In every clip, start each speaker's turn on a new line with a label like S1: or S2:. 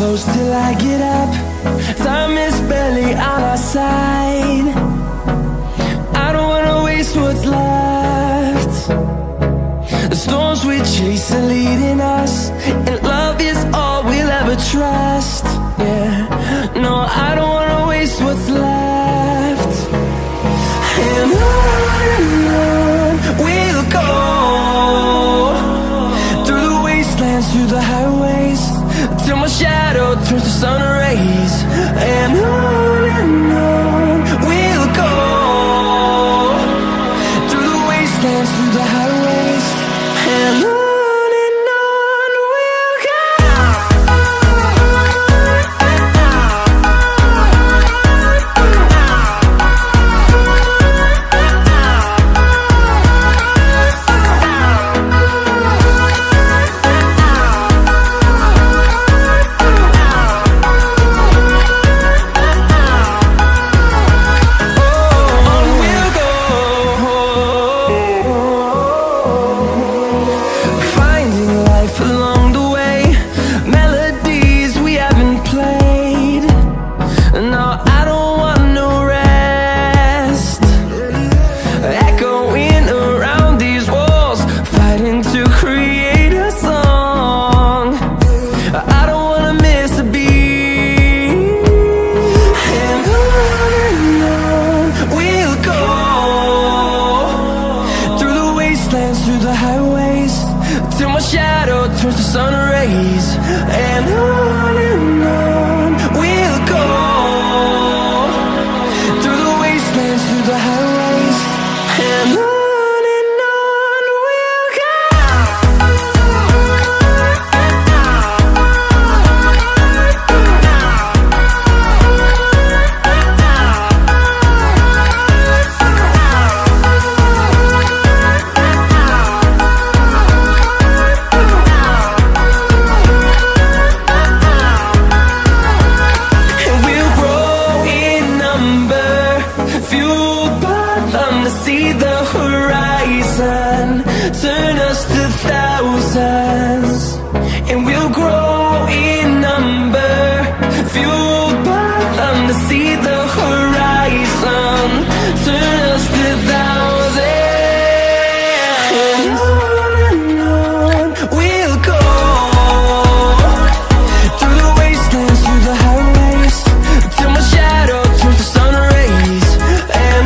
S1: close till I get up. Time is barely on our side. I don't wanna waste what's left. The storms we chase are leading us, and love is all we'll ever trust. Yeah, no, I don't wanna waste what's left. And on we'll go, through the wastelands, through the highways, till my shadow turns to sun rays. And on we'll go, through the wastelands, through the highways, and on we'll go. Through the highways, till my shadow turns to sun rays. And on we'll go, through the wastelands, through the highways, and on we'll go. See the horizon, turn us to thousands, and we'll grow in number, fueled by them. To see the horizon, turn us to thousands, and on we'll go, through the wastelands, through the highways, till my shadow turns to sun rays. And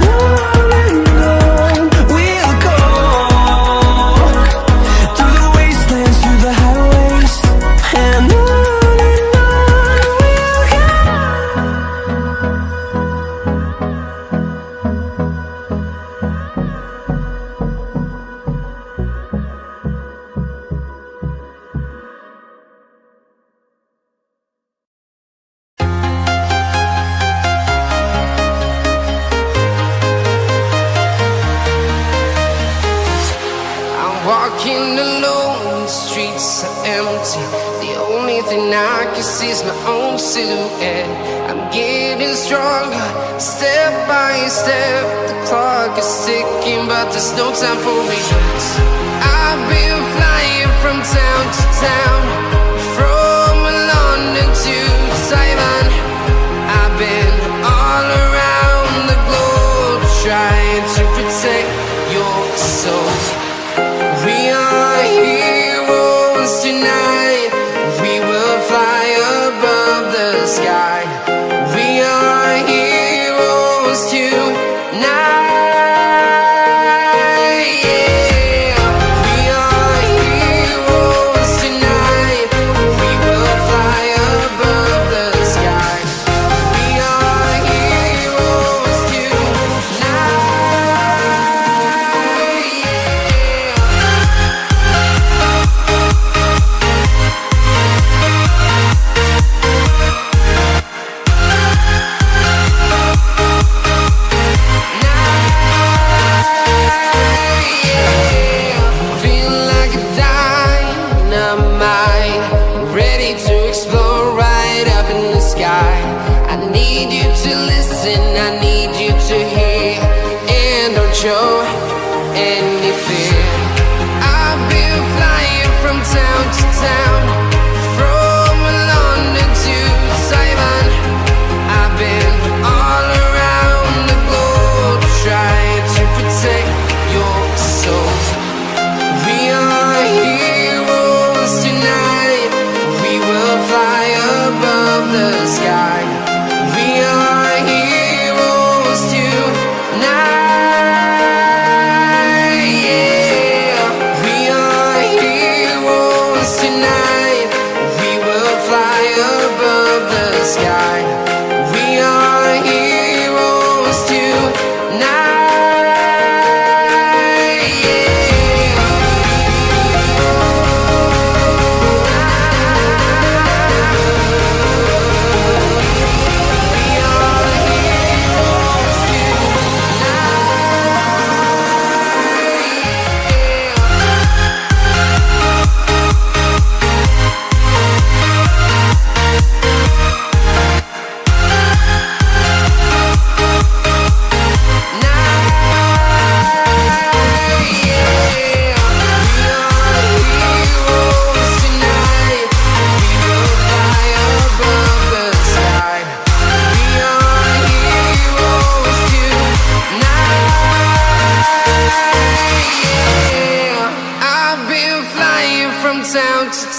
S2: walking alone, the streets are empty. The only thing I can see is my own silhouette. I'm getting stronger, step by step. The clock is ticking, but there's no time for regrets. I've been flying from town to town, from London to Taiwan. I've been all around the globe, trying to protect your soul. We are heroes tonight. We will fly above the sky. We are heroes tonight. Yeah. We are heroes tonight. We will fly above the sky. We are heroes tonight. Show any fear. I've been flying from town to town, from London to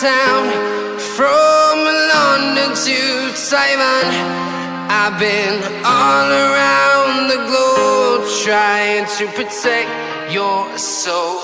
S2: town, from London to Taiwan. I've been all around the globe trying to protect your soul.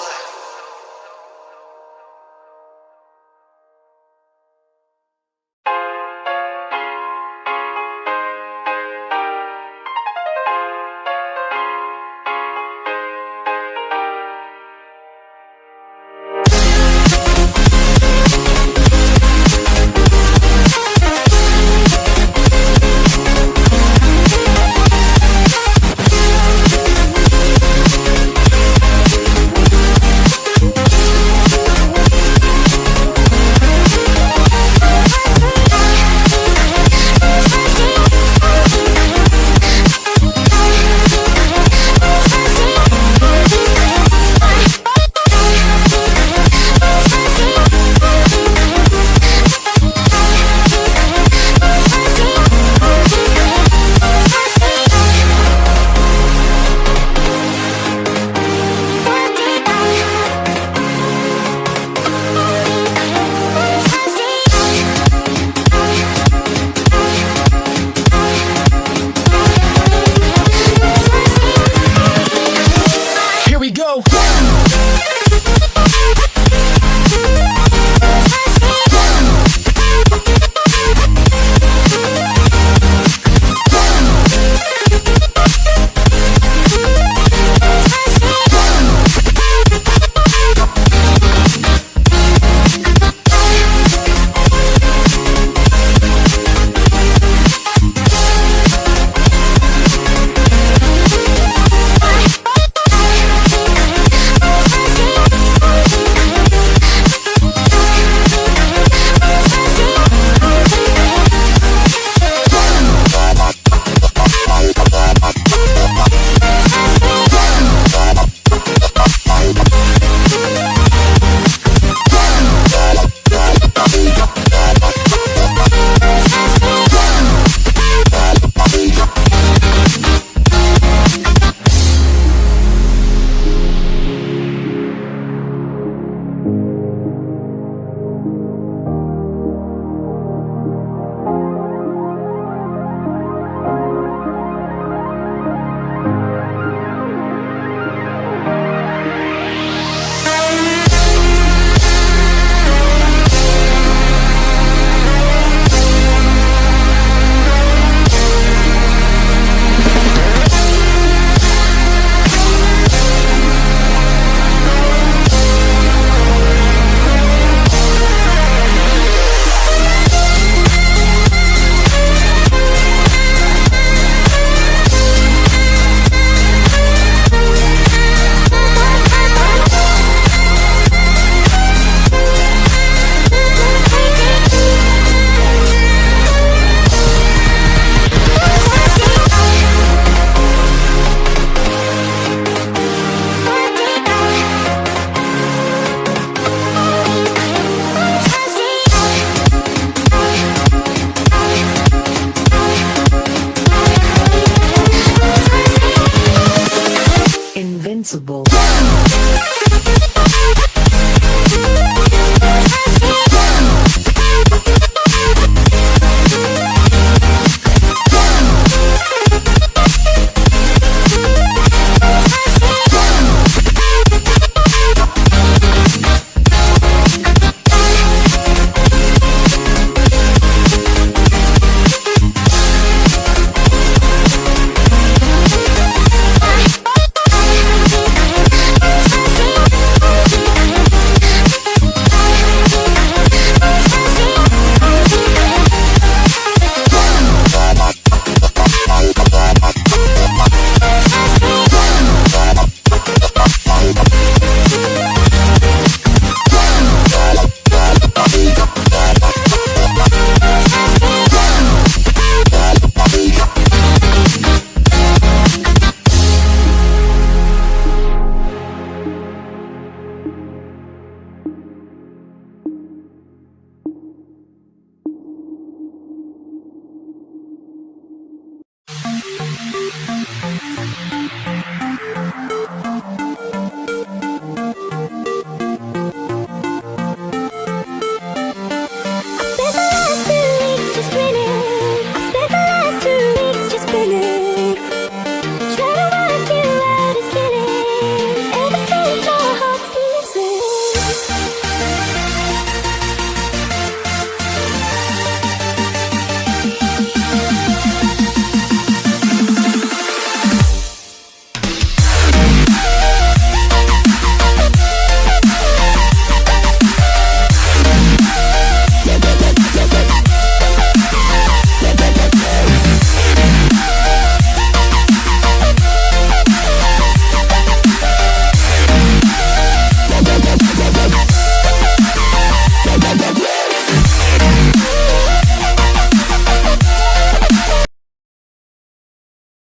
S3: Invincible.